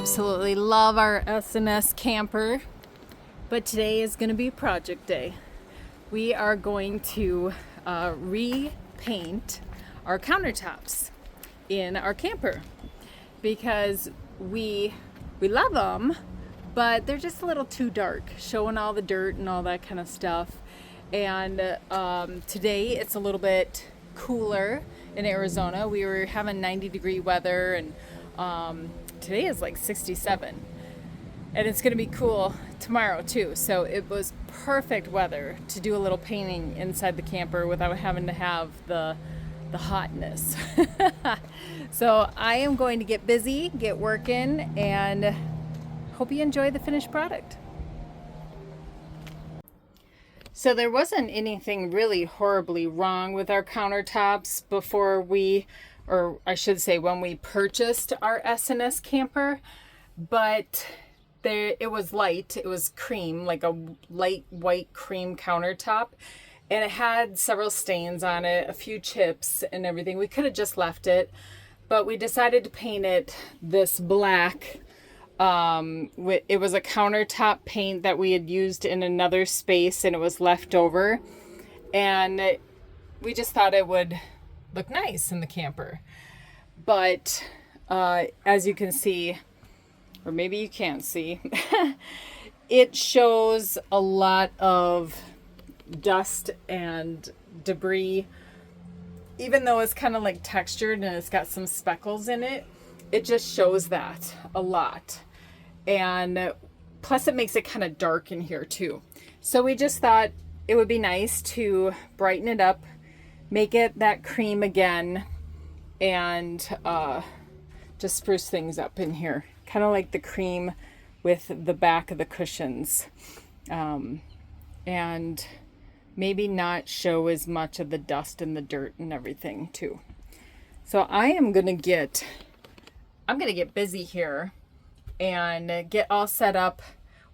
absolutely love our S&S camper, but today is going to be project day. We are going to repaint our countertops in our camper because we love them, but they're just a little too dark, showing all the dirt and all that kind of stuff. And today it's a little bit cooler in Arizona. We were having 90-degree weather, and today is like 67, and it's going to be cool tomorrow too. So it was perfect weather to do a little painting inside the camper without having to have the hotness. So I am going to get busy, get working, and hope you enjoy the finished product. So there wasn't anything really horribly wrong with our countertops before or I should say when we purchased our S&S camper, but it was light. It was cream, like a light white cream countertop, and it had several stains on it, a few chips and everything. We could have just left it, but we decided to paint it this black. It was a countertop paint that we had used in another space, and it was left over, and we just thought it would look nice in the camper. But as you can see, or maybe you can't see, it shows a lot of dust and debris. Even though it's kind of like textured and it's got some speckles in it, it just shows that a lot. And plus it makes it kind of dark in here too. So we just thought it would be nice to brighten it up, make it that cream again, and just spruce things up in here. Kind of like the cream with the back of the cushions. And maybe not show as much of the dust and the dirt and everything too. So I am gonna get busy here and get all set up.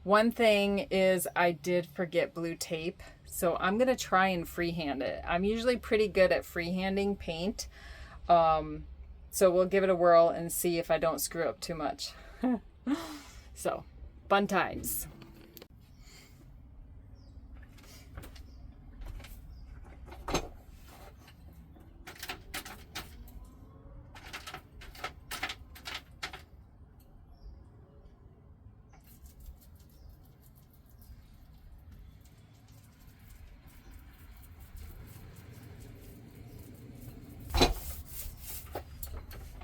One thing is I did forget blue tape, so I'm gonna try and freehand it. I'm usually pretty good at freehanding paint, so we'll give it a whirl and see if I don't screw up too much. So fun times.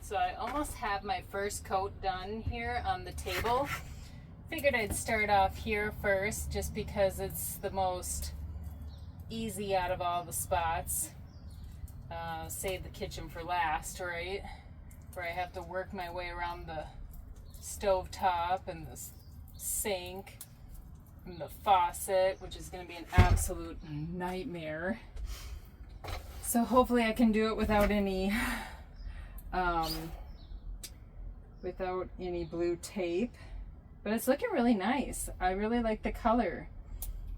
So I almost have my first coat done here on the table. Figured I'd start off here first just because it's the most easy out of all the spots. Save the kitchen for last, right? Where I have to work my way around the stove top and the sink and the faucet, which is going to be an absolute nightmare. So hopefully I can do it without any blue tape, but it's looking really nice. I really like the color.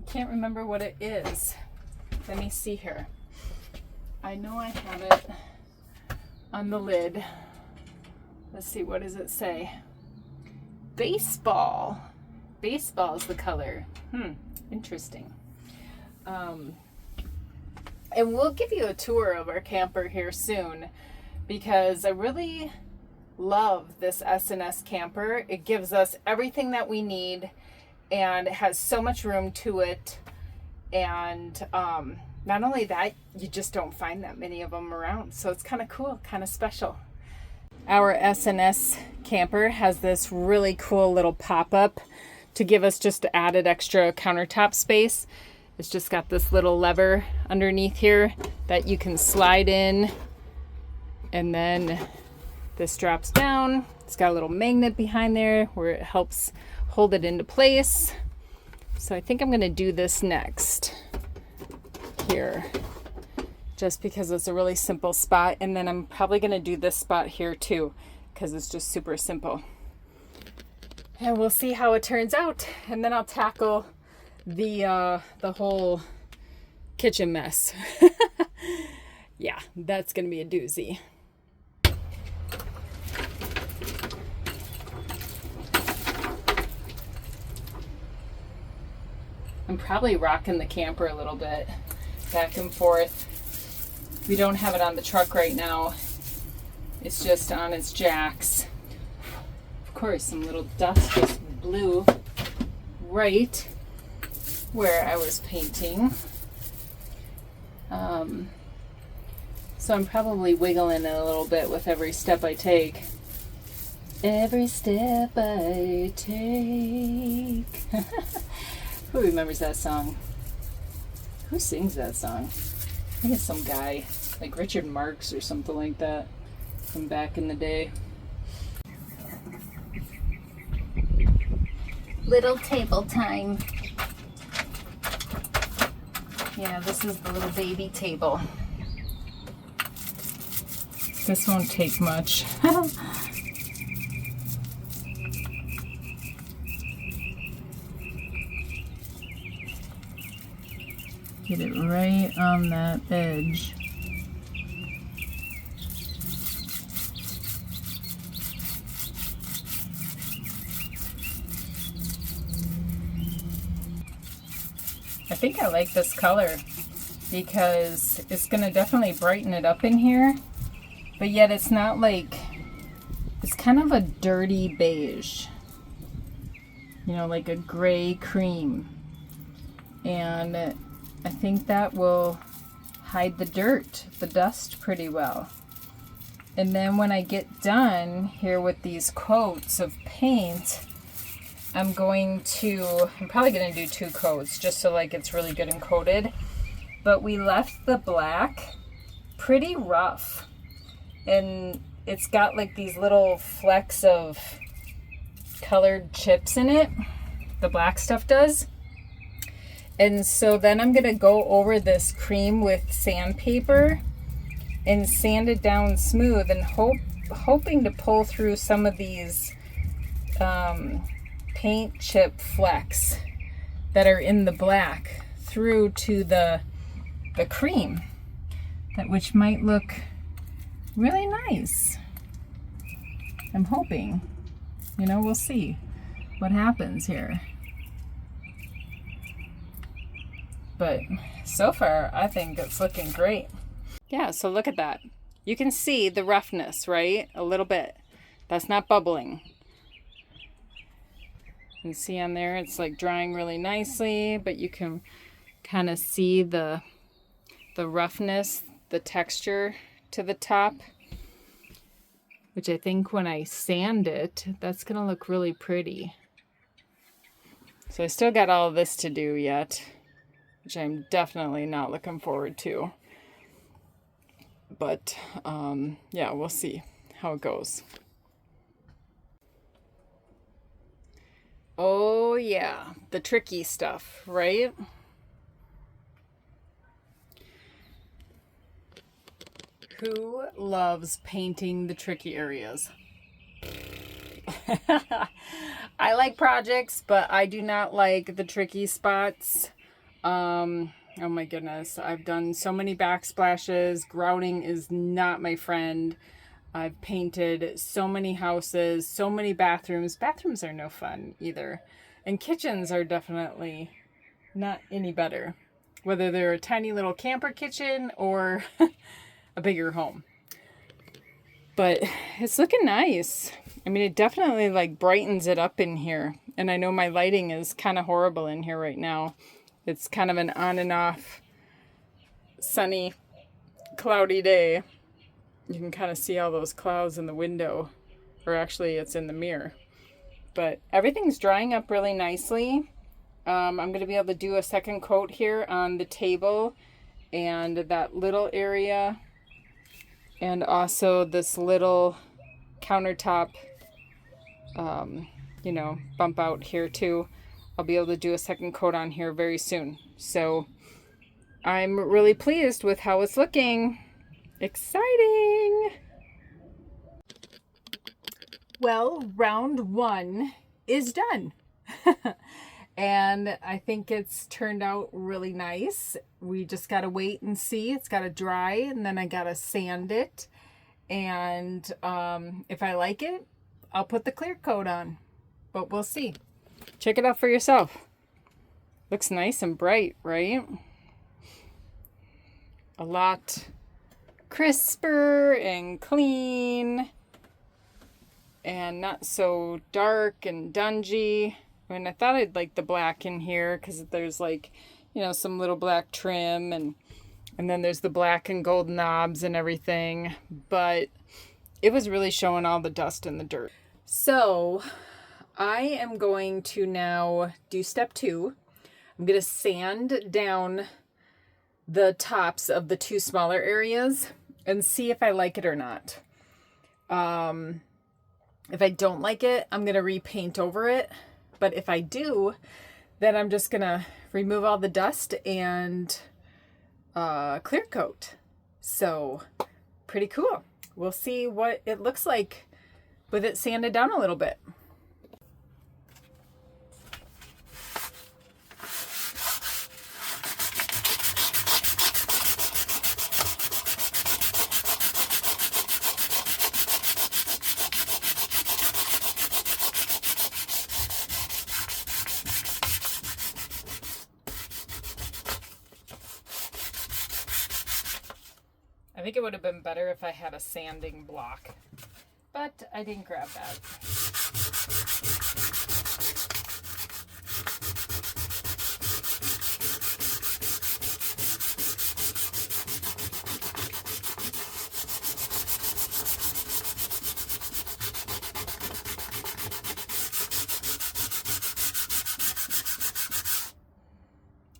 I can't remember what it is. Let me see here. I know I have it on the lid. Let's see, what does it say? Baseball. Baseball is the color. Interesting. And we'll give you a tour of our camper here soon, because I really love this S&S camper. It gives us everything that we need, and it has so much room to it. And not only that, you just don't find that many of them around. So it's kind of cool, kind of special. Our S&S camper has this really cool little pop-up to give us just added extra countertop space. It's just got this little lever underneath here that you can slide in, and then this drops down. It's got a little magnet behind there where it helps hold it into place. So I think I'm going to do this next here, just because it's a really simple spot. And then I'm probably going to do this spot here too, because it's just super simple. And we'll see how it turns out. And then I'll tackle the whole kitchen mess. Yeah, that's going to be a doozy. I'm probably rocking the camper a little bit, back and forth. We don't have it on the truck right now. It's just on its jacks. Of course, some little dust just blew right where I was painting. So I'm probably wiggling it a little bit with every step I take. Every step I take. Who remembers that song? Who sings that song? I think it's some guy, like Richard Marx or something like that, from back in the day. Little table time. Yeah, this is the little baby table. This won't take much. Get it right on that edge. I think I like this color because it's going to definitely brighten it up in here, but yet it's not like, it's kind of a dirty beige, you know, like a gray cream. And I think that will hide the dirt, the dust pretty well. And then when I get done here with these coats of paint, I'm probably going to do 2 coats just so like it's really good and coated. But we left the black pretty rough. And it's got like these little flecks of colored chips in it. The black stuff does. And so then I'm going to go over this cream with sandpaper and sand it down smooth, and hoping to pull through some of these paint chip flecks that are in the black through to the cream, which might look really nice. I'm hoping. You know, we'll see what happens here. But so far, I think it's looking great. Yeah, so look at that. You can see the roughness, right? A little bit. That's not bubbling. You can see on there, it's like drying really nicely, but you can kind of see the roughness, the texture to the top, which I think when I sand it, that's gonna look really pretty. So I still got all of this to do yet, which I'm definitely not looking forward to. But yeah, we'll see how it goes. Oh yeah, the tricky stuff, right? Who loves painting the tricky areas? I like projects, but I do not like the tricky spots. Oh my goodness, I've done so many backsplashes. Grouting is not my friend. I've painted so many houses, so many bathrooms. Bathrooms are no fun either. And kitchens are definitely not any better, whether they're a tiny little camper kitchen or a bigger home. But it's looking nice. I mean, it definitely like brightens it up in here. And I know my lighting is kind of horrible in here right now. It's kind of an on and off sunny, cloudy day. You can kind of see all those clouds in the window, or actually it's in the mirror. But everything's drying up really nicely. I'm going to be able to do a second coat here on the table and that little area, and also this little countertop, you know, bump out here too. I'll be able to do a second coat on here very soon. So I'm really pleased with how it's looking. Exciting! Well, round 1 is done. And I think it's turned out really nice. We just got to wait and see. It's got to dry, and then I got to sand it. And if I like it, I'll put the clear coat on. But we'll see. Check it out for yourself. Looks nice and bright, right? A lot crisper and clean and not so dark and dungy. I mean, I thought I'd like the black in here because there's like, you know, some little black trim and then there's the black and gold knobs and everything, but it was really showing all the dust and the dirt. So I am going to now do step 2. I'm going to sand down the tops of the 2 smaller areas and see if I like it or not. If I don't like it, I'm going to repaint over it. But if I do, then I'm just going to remove all the dust and clear coat. So pretty cool. We'll see what it looks like with it sanded down a little bit. I think it would have been better if I had a sanding block, but I didn't grab that.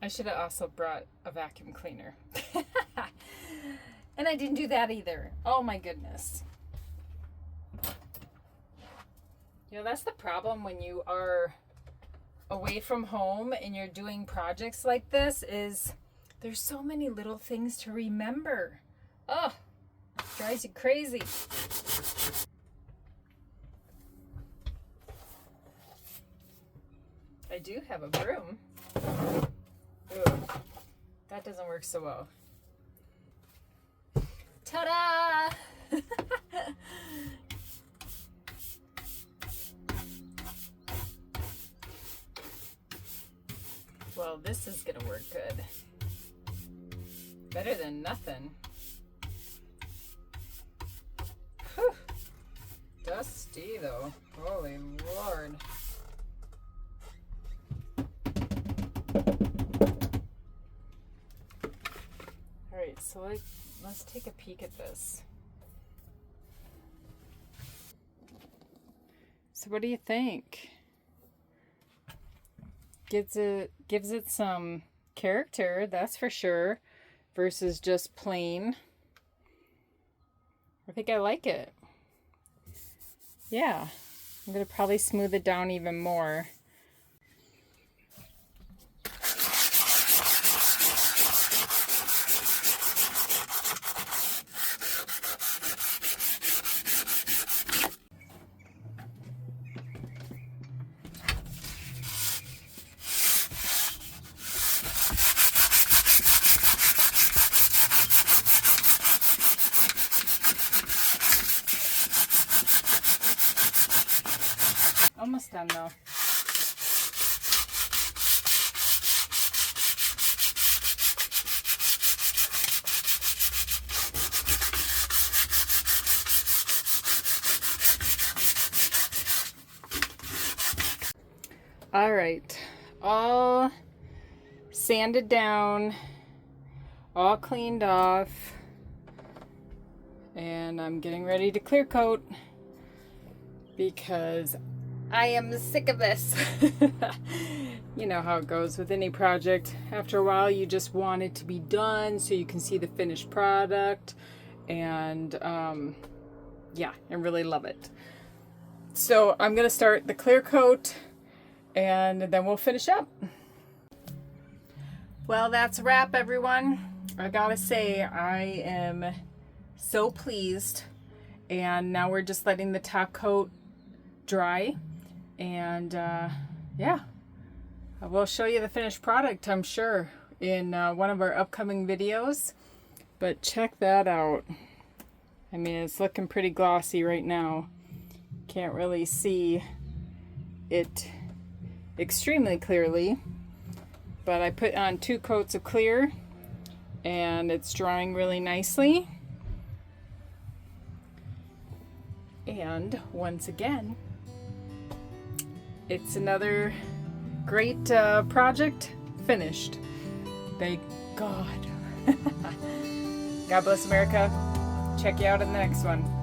I should have also brought a vacuum cleaner. And I didn't do that either. Oh my goodness. You know, that's the problem when you are away from home and you're doing projects like this, is there's so many little things to remember. Oh, drives you crazy. I do have a broom. Ooh, that doesn't work so well. Ta-da! Well, this is gonna work good. Better than nothing. Whew. Dusty though. Holy Lord. Alright, so let's take a peek at this. So what do you think? Gives it some character, that's for sure, versus just plain. I think I like it. Yeah, I'm gonna probably smooth it down even more. Almost done though. All right, all sanded down, all cleaned off, and I'm getting ready to clear coat because I am sick of this. You know how it goes with any project. After a while, you just want it to be done so you can see the finished product and yeah, and really love it. So I'm gonna start the clear coat and then we'll finish up. Well, that's a wrap, everyone. I gotta say, I am so pleased. And now we're just letting the top coat dry. And yeah, I will show you the finished product, I'm sure, in one of our upcoming videos. But check that out. I mean, it's looking pretty glossy right now. Can't really see it extremely clearly, but I put on 2 coats of clear and it's drying really nicely. And once again, it's another great project finished. Thank God. God bless America. Check you out in the next one.